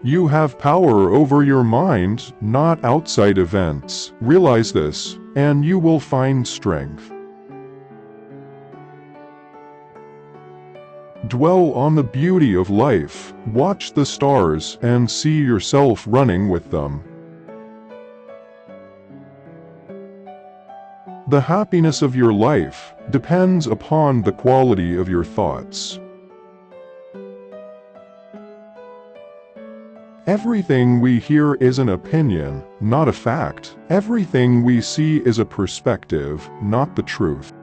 You have power over your mind, not outside events. Realize this, and you will find strength. Dwell on the beauty of life, watch the stars, and see yourself running with them. The happiness of your life depends upon the quality of your thoughts. Everything we hear is an opinion, not a fact. Everything we see is a perspective, not the truth.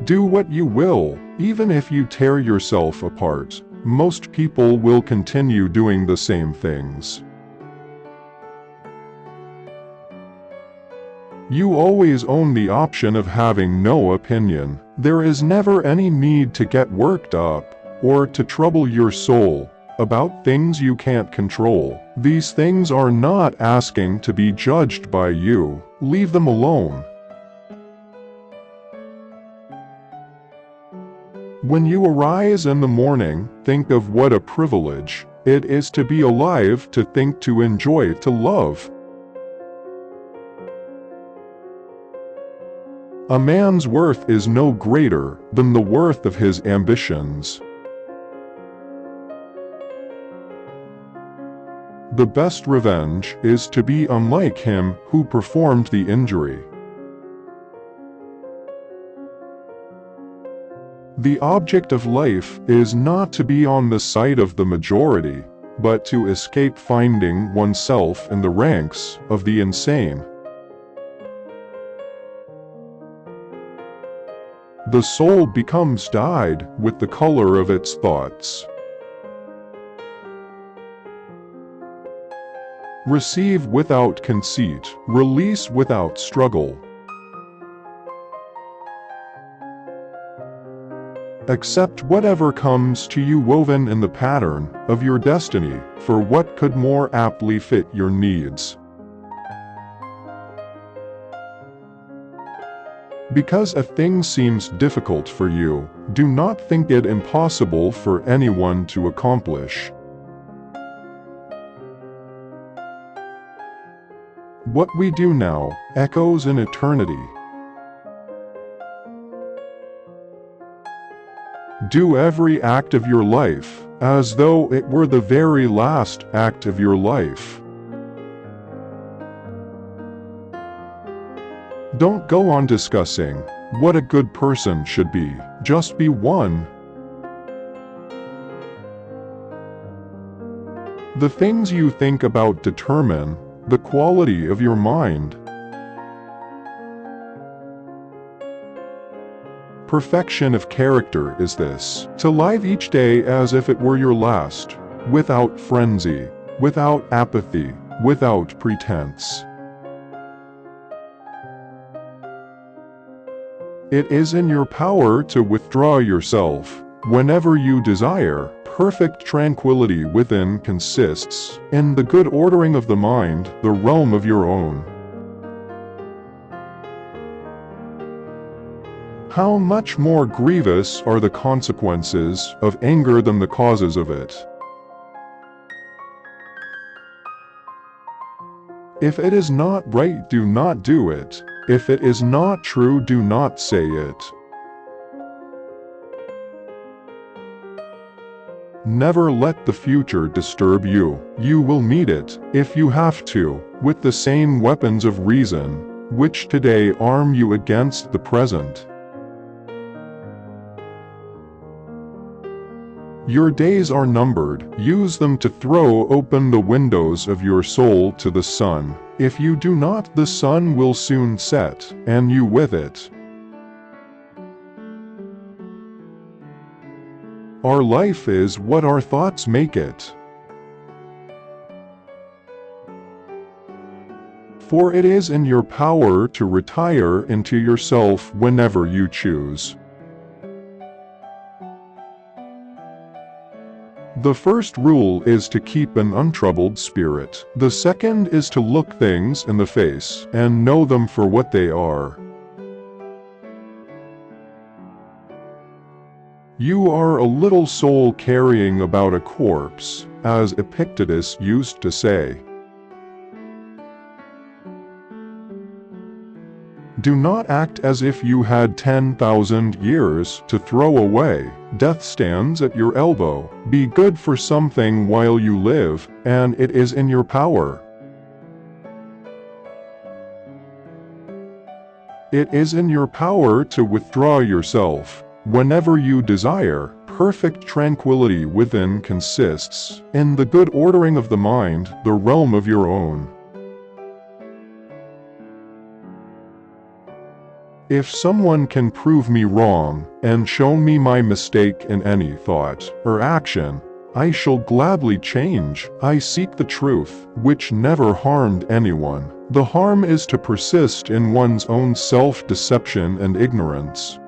Do what you will, even if you tear yourself apart. Most people will continue doing the same things. You always own the option of having no opinion. There is never any need to get worked up or to trouble your soul about things you can't control. These things are not asking to be judged by you. Leave them alone. When you arise in the morning, think of what a privilege it is to be alive, to think, to enjoy, to love. A man's worth is no greater than the worth of his ambitions. The best revenge is to be unlike him who performed the injury. The object of life is not to be on the side of the majority, but to escape finding oneself in the ranks of the insane. The soul becomes dyed with the color of its thoughts. Receive without conceit, release without struggle. Accept whatever comes to you woven in the pattern of your destiny, for what could more aptly fit your needs? Because a thing seems difficult for you, do not think it impossible for anyone to accomplish. What we do now echoes in eternity. Do every act of your life as though it were the very last act of your life. Don't go on discussing what a good person should be. Just be one. The things you think about determine the quality of your mind. Perfection of character is this: to live each day as if it were your last, without frenzy, without apathy, without pretense. It is in your power to withdraw yourself whenever you desire. Perfect tranquility within consists in the good ordering of the mind, the realm of your own. How much more grievous are the consequences of anger than the causes of it? If it is not right, do not do it. If it is not true, do not say it. Never let the future disturb you. You will meet it, if you have to, with the same weapons of reason, which today arm you against the present. Your days are numbered. Use them to throw open the windows of your soul to the sun. If you do not, the sun will soon set, and you with it. Our life is what our thoughts make it. For it is in your power to retire into yourself whenever you choose. The first rule is to keep an untroubled spirit. The second is to look things in the face and know them for what they are. You are a little soul carrying about a corpse, as Epictetus used to say. Do not act as if you had 10,000 years to throw away. Death stands at your elbow. Be good for something while you live, and it is in your power. It is in your power to withdraw yourself whenever you desire. Perfect tranquility within consists in the good ordering of the mind, the realm of your own. If someone can prove me wrong and show me my mistake in any thought or action, I shall gladly change. I seek the truth, which never harmed anyone. The harm is to persist in one's own self-deception and ignorance.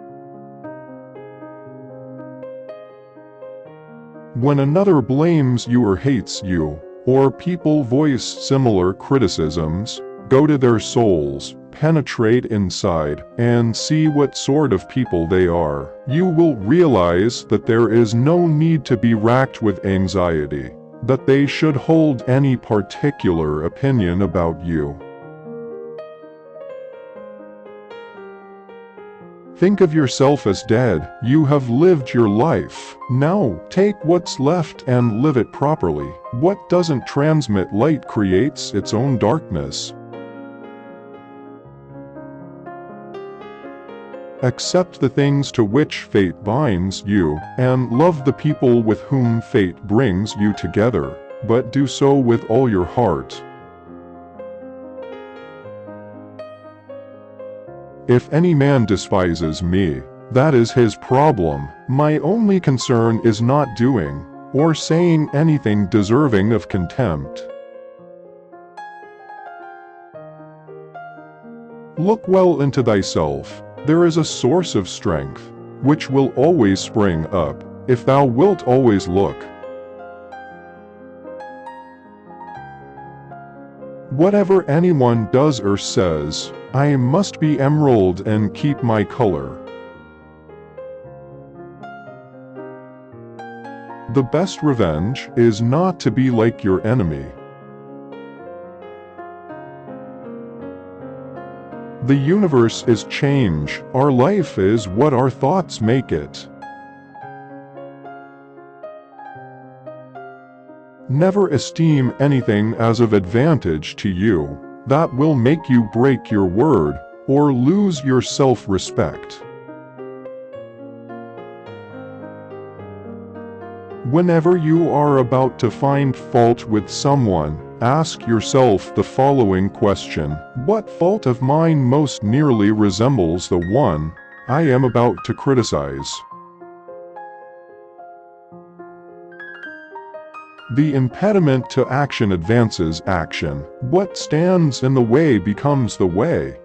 When another blames you or hates you, or people voice similar criticisms, go to their souls, penetrate inside, and see what sort of people they are. You will realize that there is no need to be racked with anxiety, that they should hold any particular opinion about you. Think of yourself as dead. You have lived your life. Now, take what's left and live it properly. What doesn't transmit light creates its own darkness. Accept the things to which fate binds you, and love the people with whom fate brings you together, but do so with all your heart. If any man despises me, that is his problem. My only concern is not doing, or saying anything deserving of contempt. Look well into thyself. There is a source of strength, which will always spring up, if thou wilt always look. Whatever anyone does or says, I must be emerald and keep my color. The best revenge is not to be like your enemy. The universe is change. Our life is what our thoughts make it. Never esteem anything as of advantage to you. That will make you break your word, or lose your self-respect. Whenever you are about to find fault with someone, ask yourself the following question: what fault of mine most nearly resembles the one I am about to criticize? The impediment to action advances action. What stands in the way becomes the way.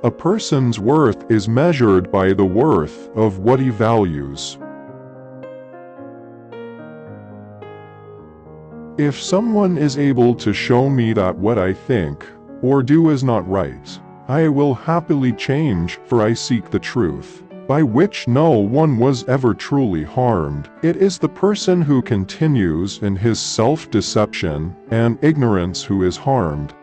A person's worth is measured by the worth of what he values. If someone is able to show me that what I think or do is not right, I will happily change, for I seek the truth, by which no one was ever truly harmed. It is the person who continues in his self-deception and ignorance who is harmed.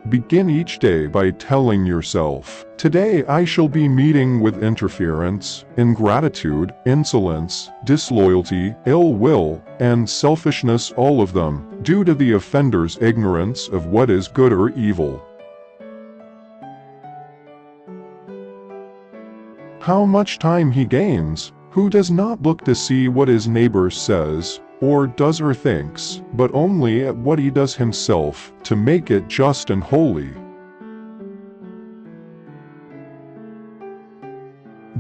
Begin each day by telling yourself, today I shall be meeting with interference, ingratitude, insolence, disloyalty, ill will, and selfishness, all of them due to the offender's ignorance of what is good or evil. How much time he gains, who does not look to see what his neighbor says, or does or thinks, but only at what he does himself, to make it just and holy.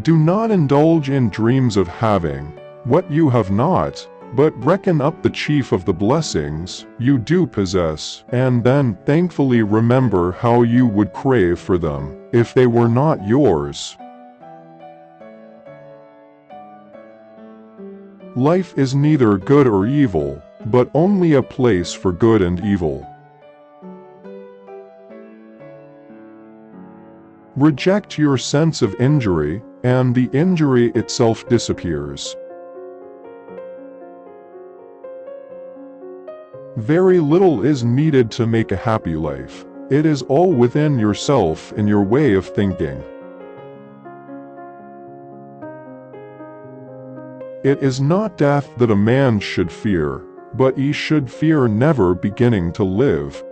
Do not indulge in dreams of having what you have not, but reckon up the chief of the blessings you do possess, and then thankfully remember how you would crave for them, if they were not yours. Life is neither good or evil, but only a place for good and evil. Reject your sense of injury, and the injury itself disappears. Very little is needed to make a happy life. It is all within yourself and your way of thinking. It is not death that a man should fear, but he should fear never beginning to live.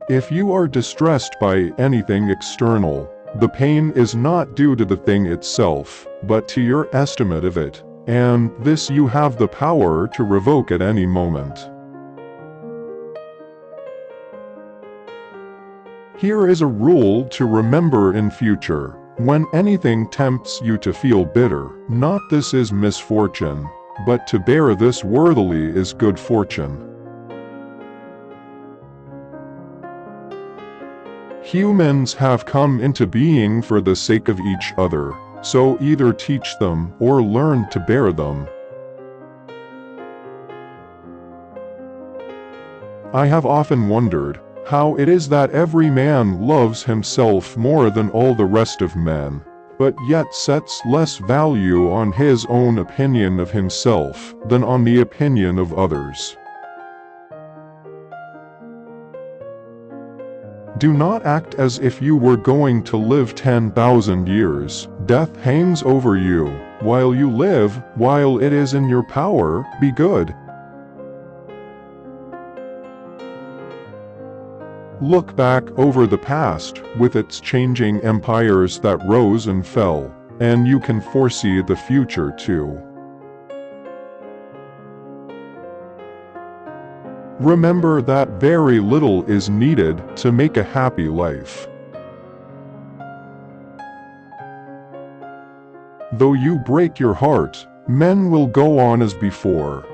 If you are distressed by anything external, the pain is not due to the thing itself, but to your estimate of it, and this you have the power to revoke at any moment. Here is a rule to remember in future. When anything tempts you to feel bitter, not this is misfortune, but to bear this worthily is good fortune. Humans have come into being for the sake of each other, so either teach them or learn to bear them. I have often wondered how it is that every man loves himself more than all the rest of men, but yet sets less value on his own opinion of himself than on the opinion of others. Do not act as if you were going to live 10,000 years. Death hangs over you. While you live, while it is in your power, be good. Look back over the past, with its changing empires that rose and fell, and you can foresee the future too. Remember that very little is needed to make a happy life. Though you break your heart, men will go on as before.